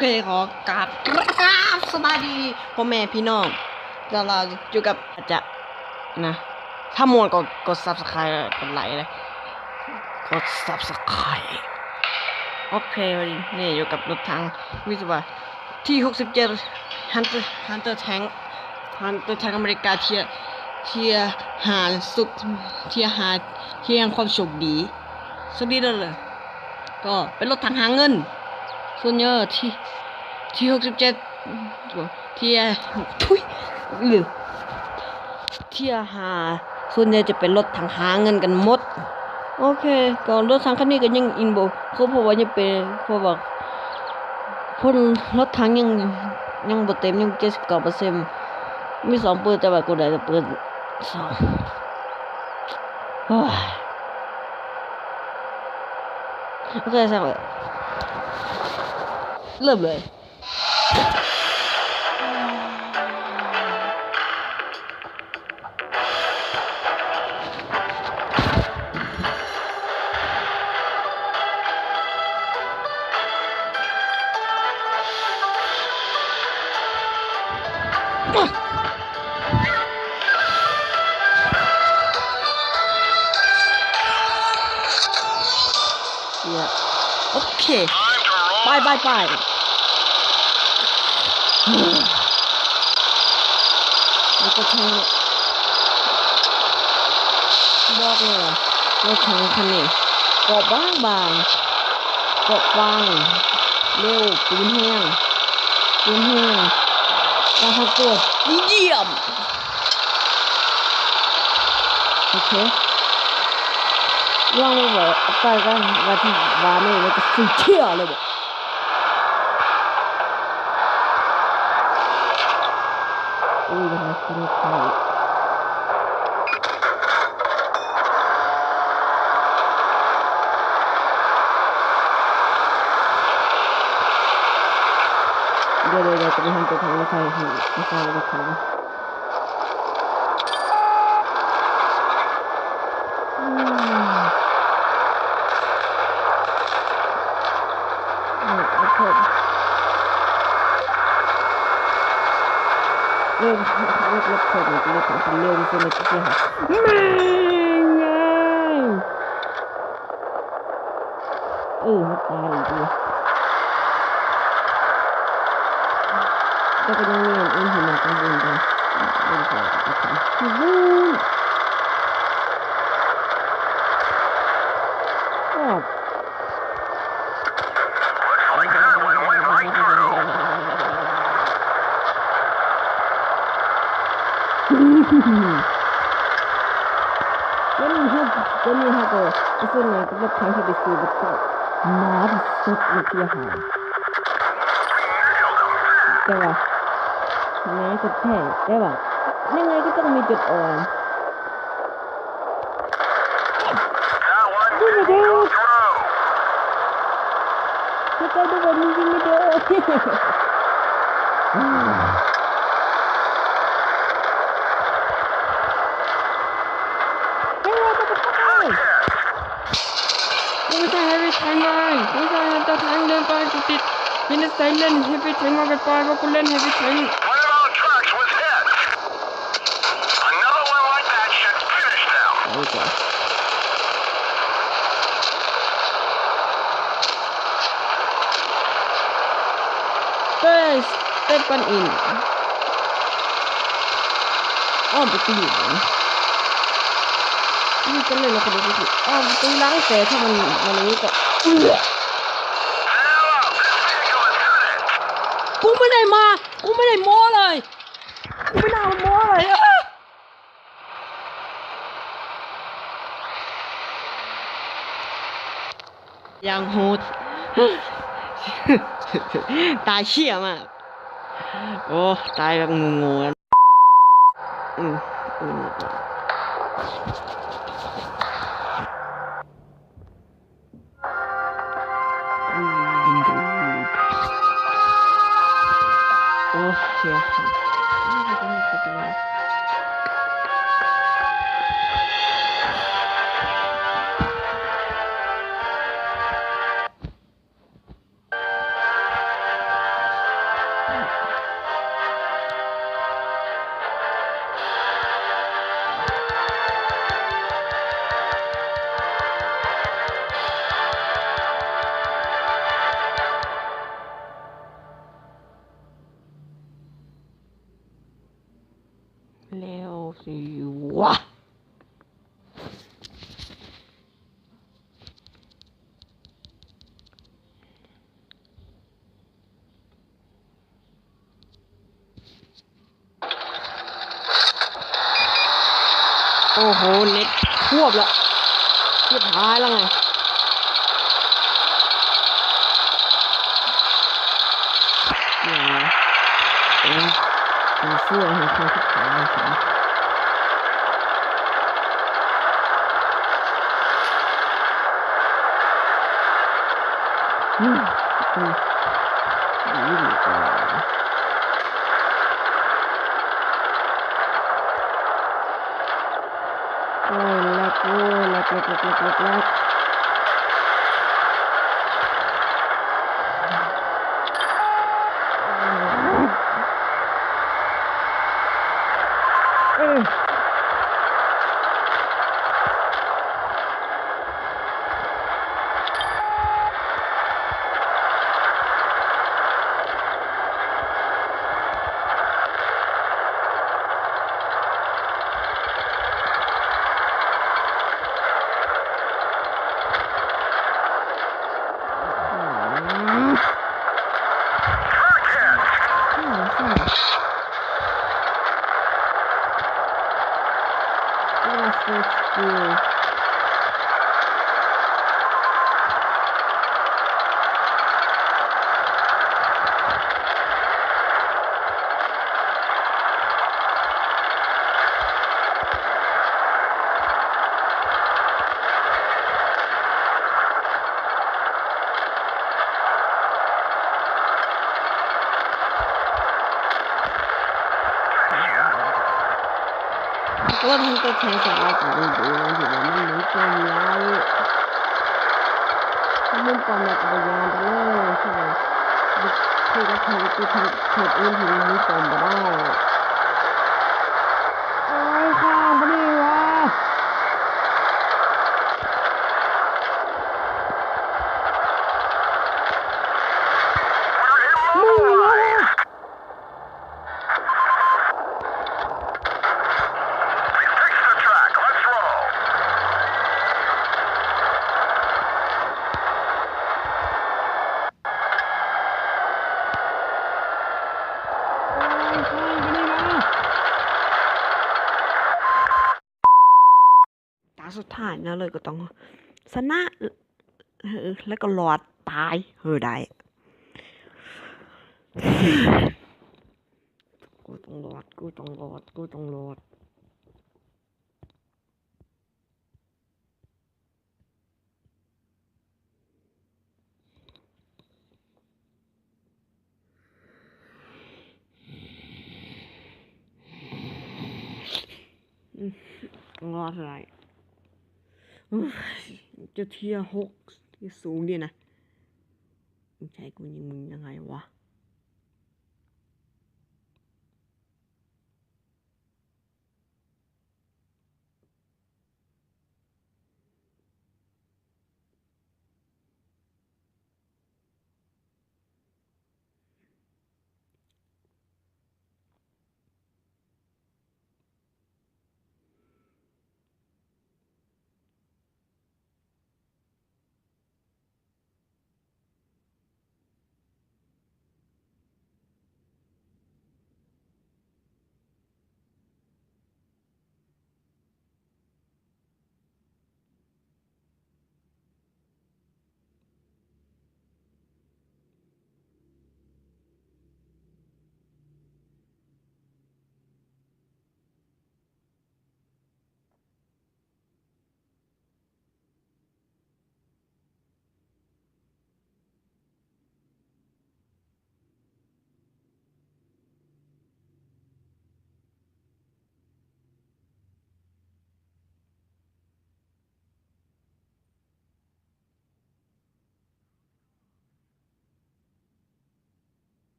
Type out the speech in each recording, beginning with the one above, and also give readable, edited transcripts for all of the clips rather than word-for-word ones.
เคขอกราบสบายดีพ่อแม่พี่น้องเราอยู่กับอาจจะนะถ้ามวนกด subscribe กดไลค์เลยกด subscribe โอเควันนี้นี่อยู่กับรถถังวิศวะที่67 Hunter Tank อเมริกาเทียหาสุดเทียหาเทียงความโชคดีสุดดีเลยก็เป็นรถถังหาเงินส่วนเยอะที่67เทียทุยหรือเทียหาส่วนใหญ่จะเป็นรถถังหาเงินกันหมดโอเคก็รถถังคันนี้ก็ยังอินโบเขาบอกว่ายังเป็นเพราะว่าพ่นรถถังยังบ่เต็มยัง79%มี2ปืนแต่ว่ากูได้แต่ปืน2โอ้ยโอเคสั่งเลยเริ่มเลยโอเคไปมันก็แทงบอกเลยรถถังคันนี้เกาะบางเกาะบางเร็วปืนแห้งการทำตัวเยี่ยมโอเคว่างมาบอกไปกันว่าที่วานี่แล้วก็สุดเชี่ยเลยบอกอุ้ยนะคุณใครเดี๋ยวจะไปทำตัวทางรถไฟรถไฟเริ่มรถคนมันจะเริ่มทำเร็วที่สุดในที่สุดไม่ไงตายอีกก็เป็นเรื่องเห็นหนักบุญเลยบุญก่อนบุญวันนี้ก็จะเป็นงานกับทางที่ไปซื้อก็น้ำสดในที่หาแต่ว่าน้ำสดแท้แต่ว่ายังไงก็ต้องมีจุดอ่อนดูไม่ได้ถ้าเกิดดูแบบนี้จริงไม่ได้ไม่ใช่ heavy tank เลยไม่ใช่ Hunter Tank เดินไปติดมินิสไซเล่น heavy tank มาไปว่ากูเล่น heavy tankโอเคstep on in ประตูนี่ก็เลยนะคนนี้คือประตูล้างแต่ถ้ามันนี้ก็กูไม่ได้โม้เลยกูไม่น่ามาโม้เลยยังโหดตายเชี่ยมากโอ้ตายแบบงงโอ้เชี่ย สิวะโอ้โหเน็ตควบละเรียบร้อยแล้วไงเนี่ยตัวช่วยให้เขาทุกคนเลยสิอืมดีดีกว่าโอ้ยแลกโอ้ยแลกก็ทั้งตัวแทนสารของดูนะอยู่ว่ามันรู้ตัวแล้วถ้ามุ่งปอนในกระยานไปเลยใช่ไหมคือก็ทำคือทำเทปอื่นถึงมุ่งปอนไปได้โอ้ยข้างพอดีวะตาสุดท้ายนะเลยก็ต้องชนะแล้วก็รอดตายได้กูต้องรอดรอดอะไรจะเทียหกที่สูงดีนะมึงใช้กูยิงมึงยังไงวะ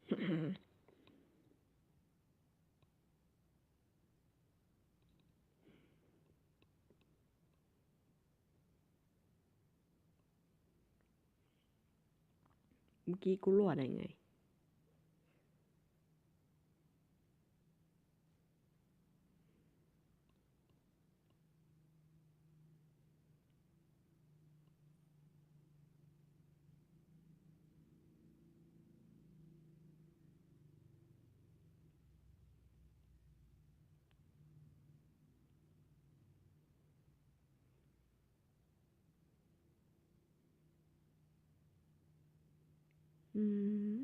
เมื่อกี้กูรอดได้ไงอืม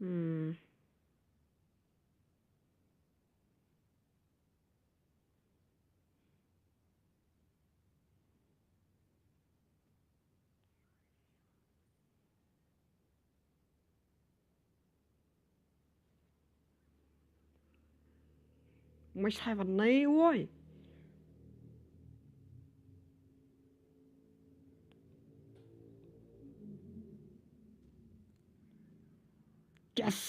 อืมไม่ใช่วันนี้เว้ย yes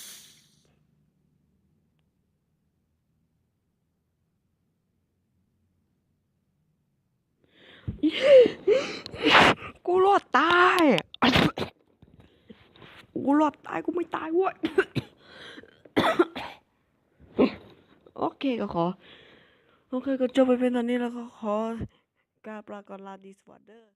กูรอดตายกูรอดตายกูไม่ตายเว้ยโอเคก็ขอโอเคก็จบไปเป็นตอนนี้แล้วก็ขอกราบลาก่อนลาดีสวัสดี